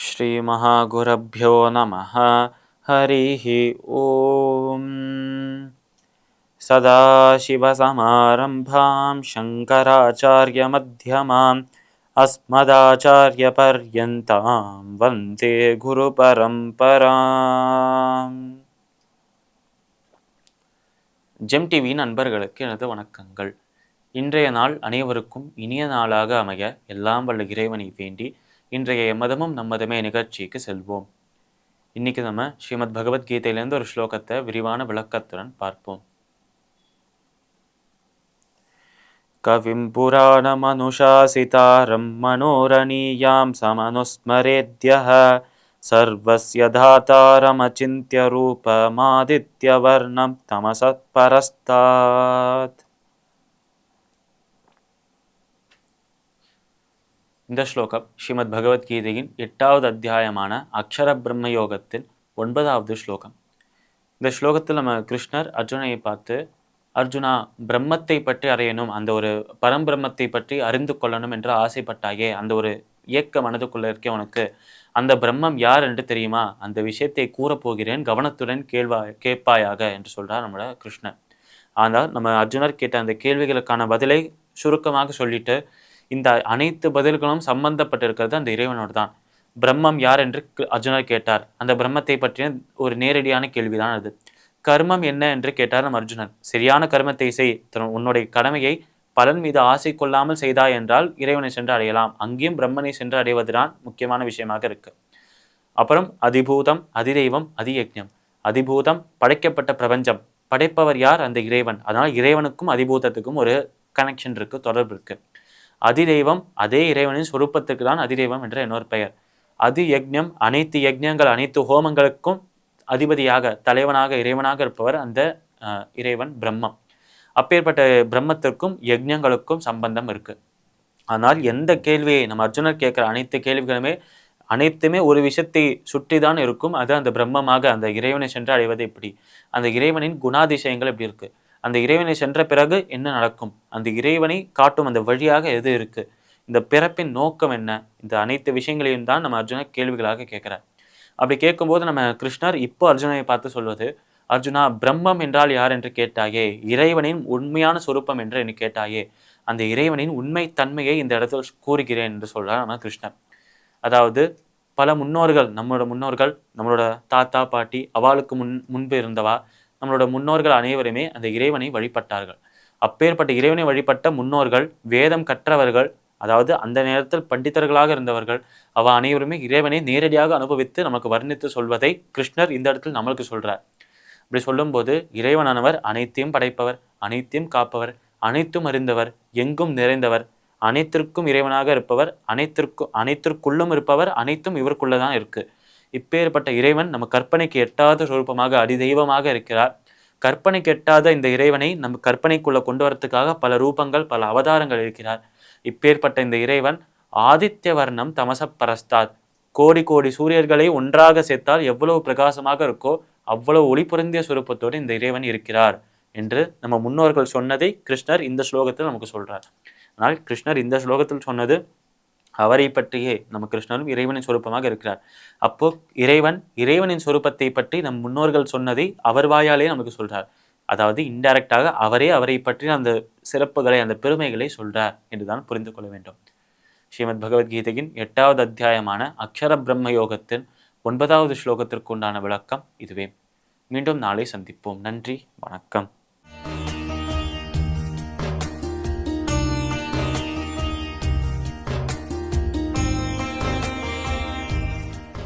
ஸ்ரீ மகாகுரப்யோ நமः. ஹரிः ஓம். சதாசிவசமாரம்பாம் சங்கராச்சார்யமத்யமாம் அஸ்மதாச்சார்யபர்யந்தாம் வந்தே குருபரம்பராம். ஜெம் டிவியின் நண்பர்களுக்கு எனது வணக்கங்கள். இன்றைய நாள் அனைவருக்கும் இனிய நாளாக அமைய எல்லாம் வல்ல இறைவனை வேண்டி இன்றைய எம்மதமும் நம்மதமே நிகழ்ச்சிக்கு செல்வோம். இன்னைக்கு நம்ம ஸ்ரீமத் பகவத்கீதையிலேருந்து ஒரு ஸ்லோகத்தை விரிவான விளக்கத்துடன் பார்ப்போம். கவிம் புராணமனுஷாசிதாரம் மனோரணீயாம் சமனுஸ்மரேத்யஹ சர்வஸ்ய தாதாரமசிந்த்ய ரூபமாதித்யவர்ணம் தமசத் பரஸ்தாத். இந்த ஸ்லோகம் ஸ்ரீமத் பகவத்கீதையின் 8வது அத்தியாயமான அக்ஷர பிரம்ம யோகத்தில் 9வது ஸ்லோகம். இந்த ஸ்லோகத்தில் நம்ம கிருஷ்ணர் அர்ஜுனையை பார்த்து, அர்ஜுனா, பிரம்மத்தை பற்றி அறியணும், அந்த ஒரு பரம்பிரம்மத்தை பற்றி அறிந்து கொள்ளணும் என்று ஆசைப்பட்டாயே, அந்த ஒரு இயக்க மனதுக்குள்ள இருக்கே உனக்கு, அந்த பிரம்மம் யார் என்று தெரியுமா? அந்த விஷயத்தை கூறப்போகிறேன், கவனத்துடன் கேட்பாயாக என்று சொல்றார் நம்மளோட கிருஷ்ணர். ஆனால் நம்ம அர்ஜுனர் கேட்ட அந்த கேள்விகளுக்கான பதிலை சுருக்கமாக சொல்லிட்டு, இந்த அனைத்து பதில்களும் சம்பந்தப்பட்டிருக்கிறது அந்த இறைவனோடு தான். பிரம்மம் யார் என்று அர்ஜுனர் கேட்டார். அந்த பிரம்மத்தை பற்றிய ஒரு நேரடியான கேள்விதான் அது. கர்மம் என்ன என்று கேட்டார் நம் அர்ஜுனர். சரியான கர்மத்தை செய், உன்னுடைய கடமையை பலன் மீது ஆசை கொள்ளாமல் செய்தாய் என்றால் இறைவனை சென்று அடையலாம். அங்கேயும் பிரம்மனை சென்று அடைவதுதான் முக்கியமான விஷயமாக இருக்கு. அப்புறம் அதிபூதம், அதிதெய்வம், அதியக்ஞம். அதிபூதம் படைக்கப்பட்ட பிரபஞ்சம், படைப்பவர் யார்? அந்த இறைவன். அதனால் இறைவனுக்கும் அதிபூதத்துக்கும் ஒரு கனெக்ஷன் இருக்கு, தொடர்பு இருக்கு. அதிதெய்வம் அதே இறைவனின் சொரூபத்துக்கு தான் அதிதெய்வம் என்ற இன்னொரு பெயர். அதி யக்ஞம் அனைத்து யக்ஞங்கள் அனைத்து ஹோமங்களுக்கும் அதிபதியாக தலைவனாக இறைவனாக இருப்பவர் அந்த இறைவன் பிரம்மம். அப்பேற்பட்ட பிரம்மத்திற்கும் யக்ஞங்களுக்கும் சம்பந்தம் இருக்கு. ஆனால் எந்த கேள்வியை நம்ம அர்ஜுனர் கேட்கிற அனைத்து கேள்விகளுமே அனைத்துமே ஒரு விஷயத்தை சுற்றி தான் இருக்கும். அது அந்த பிரம்மமாக அந்த இறைவனை சென்று அடைவது எப்படி, அந்த இறைவனின் குணாதிசயங்கள் எப்படி இருக்கு, அந்த இறைவனை சென்ற பிறகு என்ன நடக்கும், அந்த இறைவனை காட்டும் அந்த வழியாக எது இருக்கு, இந்த பிறப்பின் நோக்கம் என்ன, இந்த அனைத்து விஷயங்களையும் தான் நம்ம அர்ஜுனர் கேள்விகளாக கேட்கிறார். அப்படி கேட்கும்போது நம்ம கிருஷ்ணர் இப்போ அர்ஜுனனை பார்த்து சொல்வது, அர்ஜுனா, பிரம்மம் என்றால் யார் என்று கேட்டாயே, இறைவனின் உண்மையான சொரூபம் என்று என்ன கேட்டாயே, அந்த இறைவனின் உண்மை தன்மையை இந்த இடத்தில் கூறுகிறேன் என்று சொல்றார் நம்ம கிருஷ்ணர். அதாவது பல முன்னோர்கள், நம்மளோட தாத்தா பாட்டி, அவளுக்கு முன்பு இருந்தவா, நம்மளோட முன்னோர்கள் அனைவருமே அந்த இறைவனை வழிபட்டார்கள். அப்பேற்பட்ட இறைவனை வழிபட்ட முன்னோர்கள், வேதம் கற்றவர்கள், அதாவது அந்த நேரத்தில் பண்டிதர்களாக இருந்தவர்கள், அவ அனைவருமே இறைவனை நேரடியாக அனுபவித்து நமக்கு வர்ணித்து சொல்வதை கிருஷ்ணர் இந்த இடத்தில் நம்மளுக்கு சொல்றார். இப்படி சொல்லும்போது இறைவனானவர் அனைத்தையும் படைப்பவர், அனைத்தையும் காப்பவர், அனைத்தும் அறிந்தவர், எங்கும் நிறைந்தவர், அனைத்திற்கும் இறைவனாக இருப்பவர், அனைத்திற்குள்ளும் இருப்பவர், அனைத்தும் இவருக்குள்ளதான் இருக்கு. இப்பேற்பட்ட இறைவன் நம்ம கற்பனைக்கு எட்டாத சொரூபமாக அதிதெய்வமாக இருக்கிறார். கற்பனைக்கு எட்டாத இந்த இறைவனை நம்ம கற்பனைக்குள்ள கொண்டு வரத்துக்காக பல ரூபங்கள், பல அவதாரங்கள் இருக்கிறார். இப்பேற்பட்ட இந்த இறைவன் ஆதித்ய வர்ணம் தமச பரஸ்தாத், கோடி கோடி சூரியர்களை ஒன்றாக சேர்த்தால் எவ்வளவு பிரகாசமாக இருக்கோ அவ்வளவு ஒளி பொருந்திய சுரூபத்தோடு இந்த இறைவன் இருக்கிறார் என்று நம்ம முன்னோர்கள் சொன்னதை கிருஷ்ணர் இந்த ஸ்லோகத்தில் நமக்கு சொல்றார். ஆனால் கிருஷ்ணர் இந்த ஸ்லோகத்தில் சொன்னது அவரை பற்றியே, நம்ம கிருஷ்ணரும் இறைவனின் சொரூபமாக இருக்கிறார். அப்போ இறைவனின் சொரூபத்தை பற்றி நம் முன்னோர்கள் சொன்னதை அவர் வாயாலே நமக்கு சொல்றார். அதாவது இன்டைரக்டாக அவரை பற்றி அந்த சிறப்புகளை, அந்த பெருமைகளை சொல்றார் என்றுதான் புரிந்து கொள்ள வேண்டும். ஸ்ரீமத் பகவத்கீதையின் 8வது அத்தியாயமான அக்ஷர பிரம்ம யோகத்தின் 9வது ஸ்லோகத்திற்கு உண்டான விளக்கம் இதுவே. மீண்டும் நாளை சந்திப்போம். நன்றி, வணக்கம்.